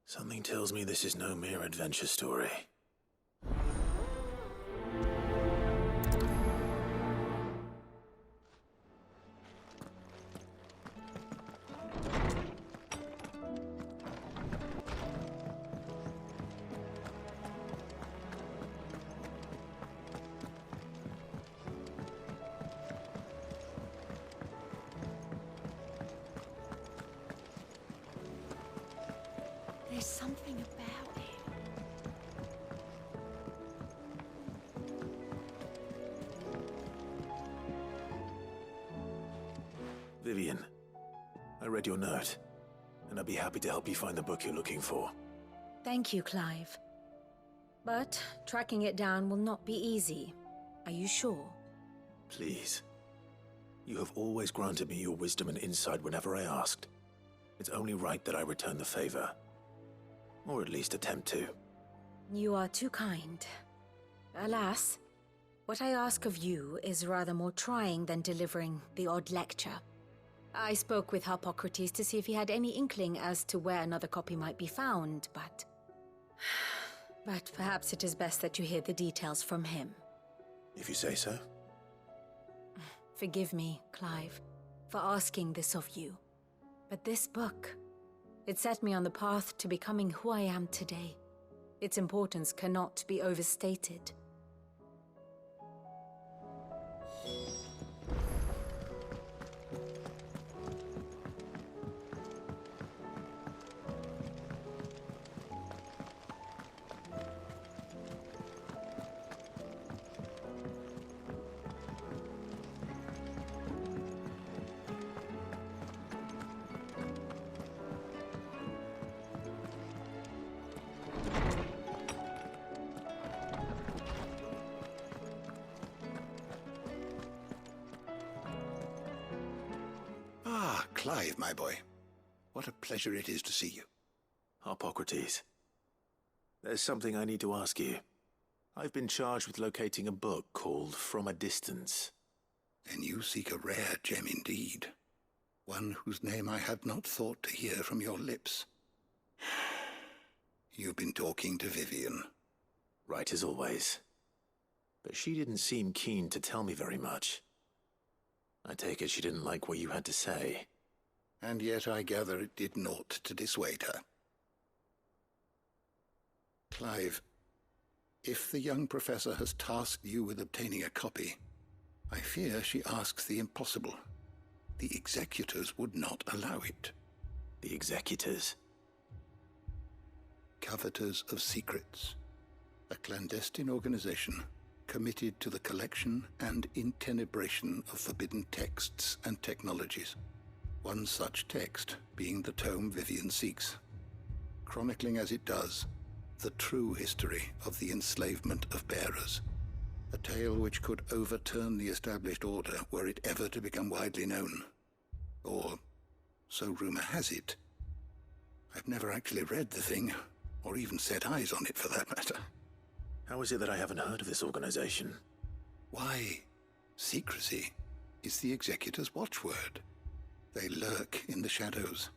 Something tells me this is no mere adventure story. There's something about it. Vivian, I read your note, and I'd be happy to help you find the book you're looking for. Thank you, Clive. But tracking it down will not be easy. Are you sure? Please. You have always granted me your wisdom and insight whenever I asked. It's only right that I return the favor. Or at least attempt to. You are too kind. Alas, what I ask of you is rather more trying than delivering the odd lecture. I spoke with Harpocrates to see if he had any inkling as to where another copy might be found, but... But perhaps it is best that you hear the details from him. If you say so. Forgive me, Clive, for asking this of you. But this book, it set me on the path to becoming who I am today. Its importance cannot be overstated. Clive, my boy. What a pleasure it is to see you. Harpocrates. There's something I need to ask you. I've been charged with locating a book called From a Distance. Then you seek a rare gem indeed. One whose name I had not thought to hear from your lips. You've been talking to Vivian. Right as always. But she didn't seem keen to tell me very much. I take it she didn't like what you had to say. And yet I gather it did naught to dissuade her. Clive, if the young professor has tasked you with obtaining a copy, I fear she asks the impossible. The Executors would not allow it. The Executors? Coveters of Secrets. A clandestine organization committed to the collection and intenebration of forbidden texts and technologies. One such text being the tome Vivian seeks, chronicling as it does the true history of the enslavement of bearers, a tale which could overturn the established order were it ever to become widely known. Or, so rumor has it. I've never actually read the thing, or even set eyes on it for that matter. How is it that I haven't heard of this organization? Why, secrecy is the Executor's watchword. They lurk in the shadows,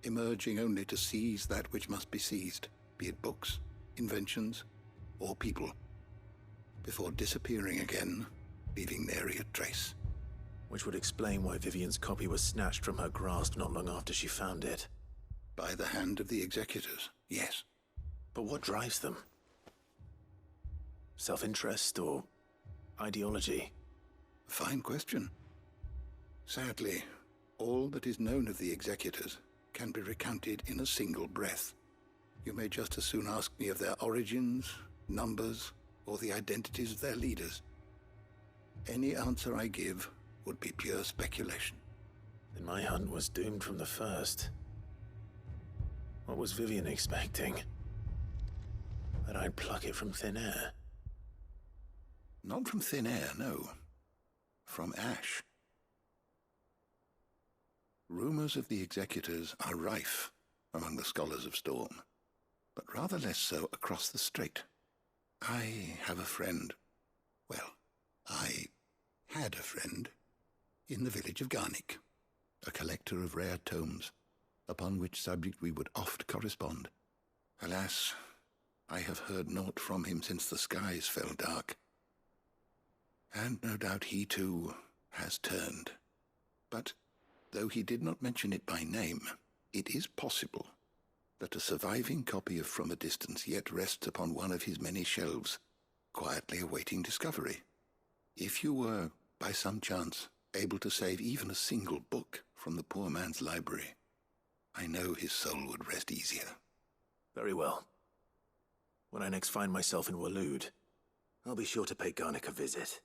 emerging only to seize that which must be seized, be it books, inventions, or people, before disappearing again, leaving nary a trace. Which would explain why Vivian's copy was snatched from her grasp not long after she found it. By the hand of the Executors, yes. But what drives them? Self-interest or ideology? A fine question. Sadly, all that is known of the Executors can be recounted in a single breath. You may just as soon ask me of their origins, numbers, or the identities of their leaders. Any answer I give would be pure speculation. Then my hunt was doomed from the first. What was Vivian expecting? That I'd pluck it from thin air? Not from thin air, no. From ash. Rumors of the Executors are rife among the scholars of Storm, but rather less so across the strait. I have a friend. Well, I had a friend in the village of Garnick, a collector of rare tomes, upon which subject we would oft correspond. Alas, I have heard naught from him since the skies fell dark. And no doubt he too has turned. But though he did not mention it by name, it is possible that a surviving copy of From a Distance yet rests upon one of his many shelves, quietly awaiting discovery. If you were, by some chance, able to save even a single book from the poor man's library, I know his soul would rest easier. Very well. When I next find myself in Waloed, I'll be sure to pay Garnick a visit.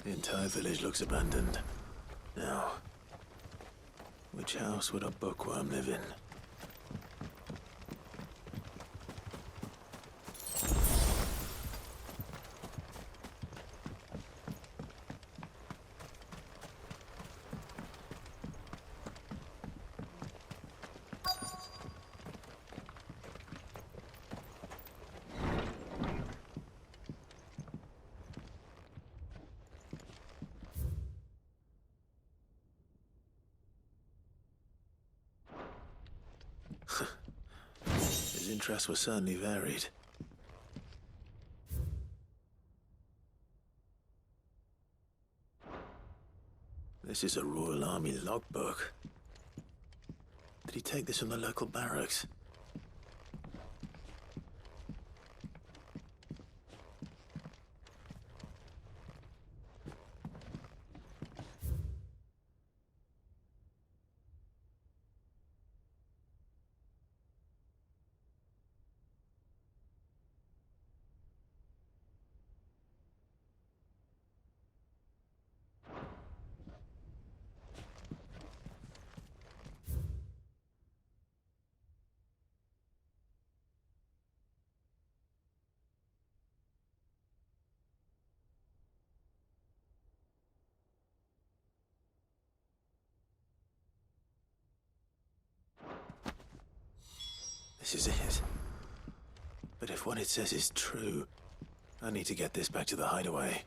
The entire village looks abandoned. Now, which house would a bookworm live in? His interests were certainly varied. This is a Royal Army logbook. Did he take this from the local barracks? This is it. But if what it says is true, I need to get this back to the Hideaway.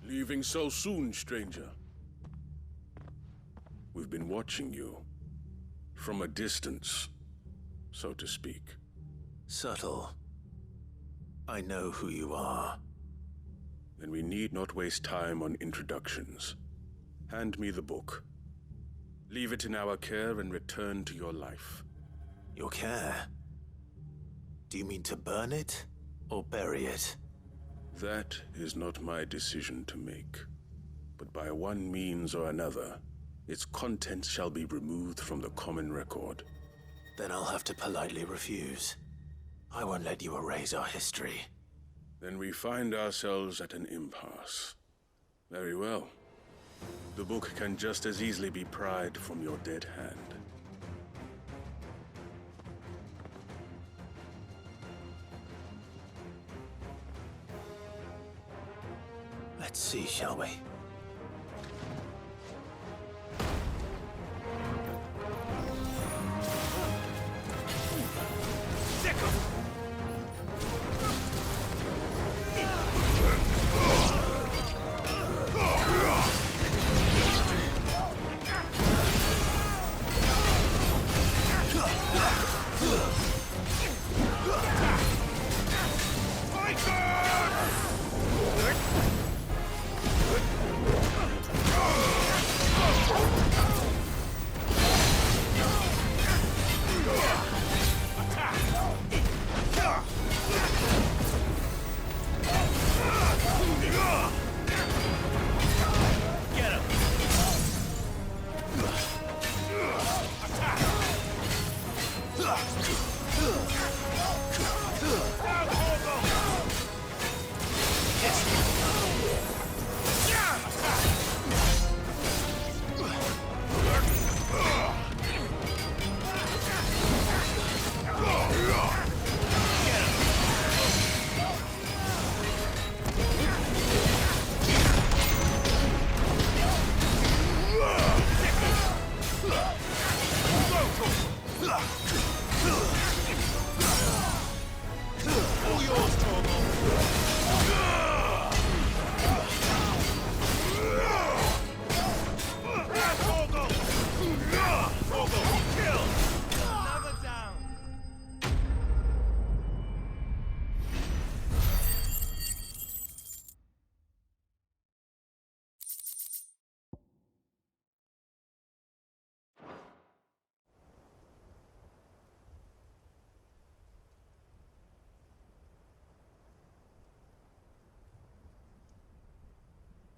Leaving so soon, stranger? We've been watching you. From a distance, so to speak. Subtle. I know who you are. Then we need not waste time on introductions. Hand me the book. Leave it in our care and return to your life. Your care? Do you mean to burn it or bury it? That is not my decision to make. But by one means or another, its contents shall be removed from the common record. Then I'll have to politely refuse. I won't let you erase our history. Then we find ourselves at an impasse. Very well. The book can just as easily be pried from your dead hand. Let's see, shall we?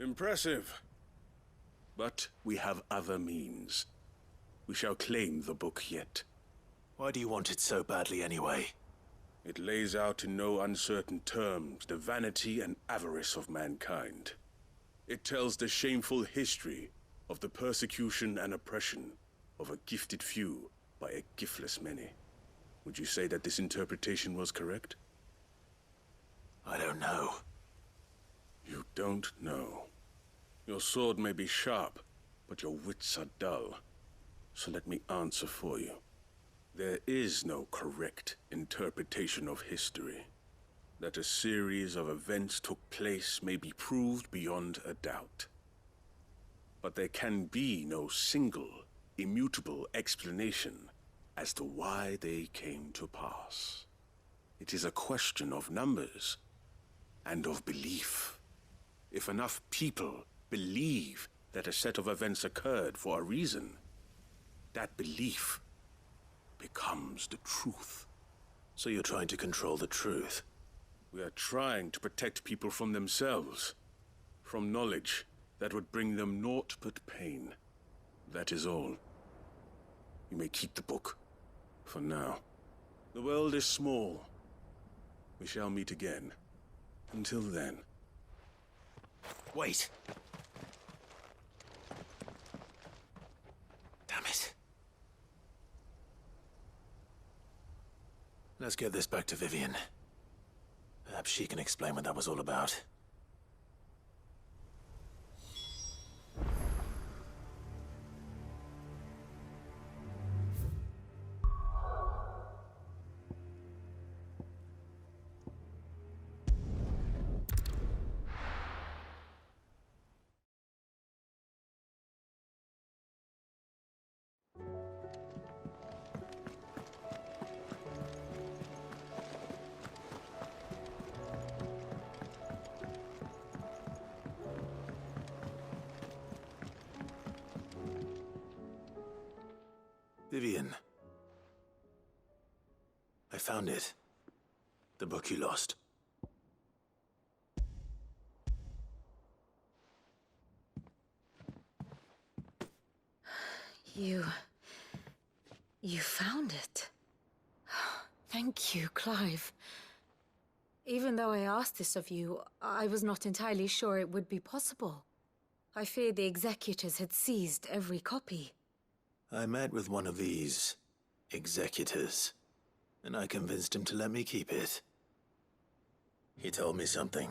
Impressive. But we have other means. We shall claim the book yet. Why do you want it so badly anyway? It lays out in no uncertain terms the vanity and avarice of mankind. It tells the shameful history of the persecution and oppression of a gifted few by a giftless many. Would you say that this interpretation was correct? I don't know. You don't know. Your sword may be sharp, but your wits are dull. So let me answer for you. There is no correct interpretation of history. That a series of events took place may be proved beyond a doubt. But there can be no single, immutable explanation as to why they came to pass. It is a question of numbers and of belief. If enough people believe that a set of events occurred for a reason, that belief becomes the truth. So you're trying to control the truth? We are trying to protect people from themselves, from knowledge that would bring them naught but pain. That is all. You may keep the book, for now. The world is small. We shall meet again. Until then. Wait! Damn it. Let's get this back to Vivian. Perhaps she can explain what that was all about. Vivian. I found it. The book you lost. You found it. Thank you, Clive. Even though I asked this of you, I was not entirely sure it would be possible. I feared the Executors had seized every copy. I met with one of these Executors, and I convinced him to let me keep it. He told me something.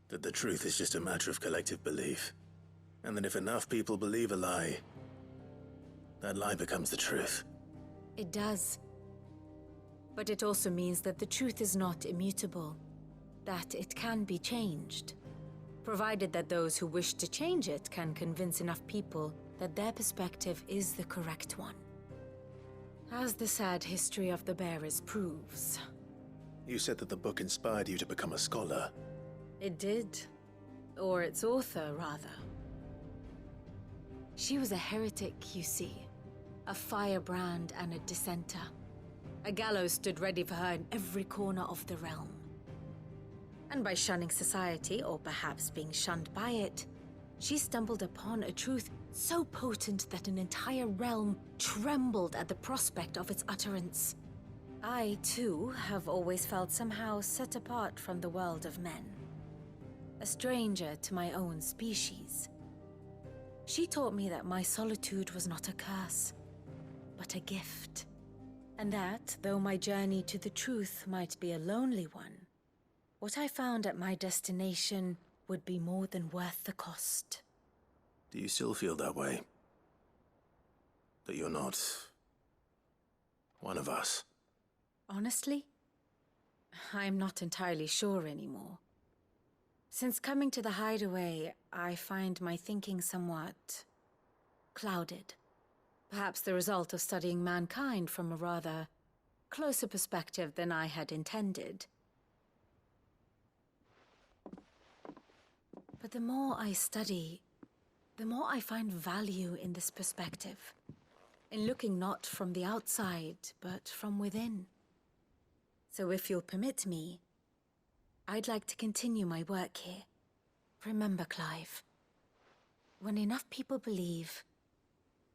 That the truth is just a matter of collective belief. And that if enough people believe a lie, that lie becomes the truth. It does. But it also means that the truth is not immutable. That it can be changed. Provided that those who wish to change it can convince enough people that their perspective is the correct one. As the sad history of the bearers proves. You said that the book inspired you to become a scholar. It did. Or its author, rather. She was a heretic, you see. A firebrand and a dissenter. A gallows stood ready for her in every corner of the realm. And by shunning society, or perhaps being shunned by it, she stumbled upon a truth so potent that an entire realm trembled at the prospect of its utterance. I, too, have always felt somehow set apart from the world of men. A stranger to my own species. She taught me that my solitude was not a curse, but a gift. And that, though my journey to the truth might be a lonely one, what I found at my destination would be more than worth the cost. Do you still feel that way? That you're not one of us? Honestly, I'm not entirely sure anymore. Since coming to the Hideaway, I find my thinking somewhat clouded. Perhaps the result of studying mankind from a rather closer perspective than I had intended. But the more I study, the more I find value in this perspective. In looking not from the outside, but from within. So if you'll permit me, I'd like to continue my work here. Remember, Clive, when enough people believe,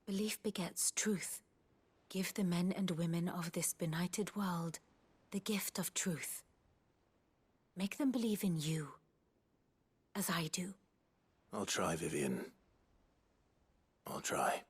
belief begets truth. Give the men and women of this benighted world the gift of truth. Make them believe in you, as I do. I'll try, Vivian. I'll try.